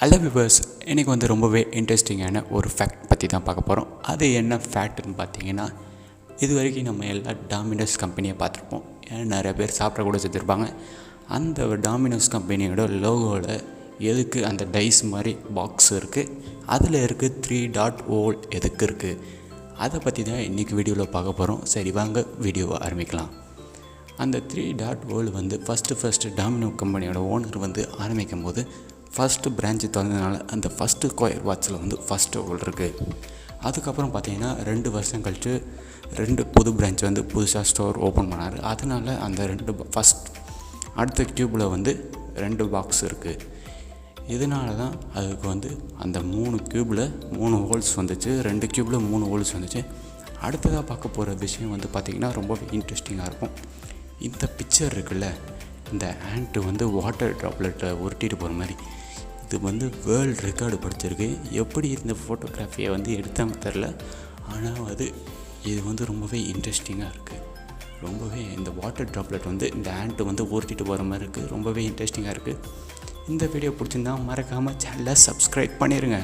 Hello viewers, இன்றைக்கி வந்து ரொம்பவே இன்ட்ரெஸ்டிங்கான ஒரு ஃபேக்ட் பற்றி தான் பார்க்க போகிறோம். அது என்ன ஃபேக்ட்னு பார்த்தீங்கன்னா, இது வரைக்கும் நம்ம எல்லா டாமினோஸ் கம்பெனியை பார்த்துருப்போம். ஏன்னா நிறைய பேர் சாப்பிட கூட செஞ்சுருப்பாங்க. அந்த டாமினோஸ் கம்பெனியோட லோகோவில் எதுக்கு அந்த டைஸ் மாதிரி பாக்ஸ் இருக்குது, அதில் இருக்குது 3 டாட் ஹோல் எதுக்கு இருக்குது, அதை பற்றி தான் இன்றைக்கி வீடியோவில் பார்க்க போகிறோம். சரி வாங்க வீடியோவை ஆரம்பிக்கலாம். அந்த 3 டாட் ஹோல் வந்து ஃபஸ்ட்டு டாமினோ கம்பெனியோட ஓனர் வந்து ஆரம்பிக்கும் போது ஃபஸ்ட்டு பிரான்ச்சு திறந்ததுனால அந்த ஃபஸ்ட்டு ஸ்கொயர் வாட்சில் வந்து ஃபஸ்ட்டு ஹோல் இருக்குது. அதுக்கப்புறம் பார்த்திங்கன்னா 2 வருஷம் கழித்து 2 புது பிரான்ச் வந்து புதுசாக ஸ்டோர் ஓப்பன் பண்ணார். அதனால் அந்த 2 ஃபஸ்ட் அடுத்த க்யூப்பில் வந்து 2 பாக்ஸ் இருக்குது. இதனால தான் அதுக்கு வந்து அந்த 3 க்யூப்பில் 3 ஹோல்ஸ் வந்துச்சு, 2 க்யூப்பில் 3 ஹோல்ஸ் வந்துச்சு. அடுத்ததாக பார்க்க போகிற விஷயம் வந்து பார்த்திங்கன்னா ரொம்ப இன்ட்ரெஸ்டிங்காக இருக்கும். இந்த பிக்சர் இருக்குல்ல, இந்த ஆண்ட்டு வந்து வாட்டர் ட்ராப்லெட்டை உருட்டிட்டு போகிற மாதிரி, இது வந்து வேர்ல்டு ரெக்கார்டு படிச்சிருக்கு. எப்படி இந்த ஃபோட்டோகிராஃபியை வந்து எடுத்தாங்க தெரில, ஆனால் இது வந்து ரொம்பவே இன்ட்ரெஸ்டிங்காக இருக்குது. ரொம்பவே இந்த வாட்டர் ட்ராப்லெட் வந்து இந்த ஆண்ட்டு வந்து உருட்டிட்டு போகிற மாதிரி இருக்குது. ரொம்பவே இன்ட்ரெஸ்டிங்காக இருக்குது. இந்த வீடியோ பிடிச்சிருந்தா மறக்காமல் சேனலை சப்ஸ்கிரைப் பண்ணிடுங்க.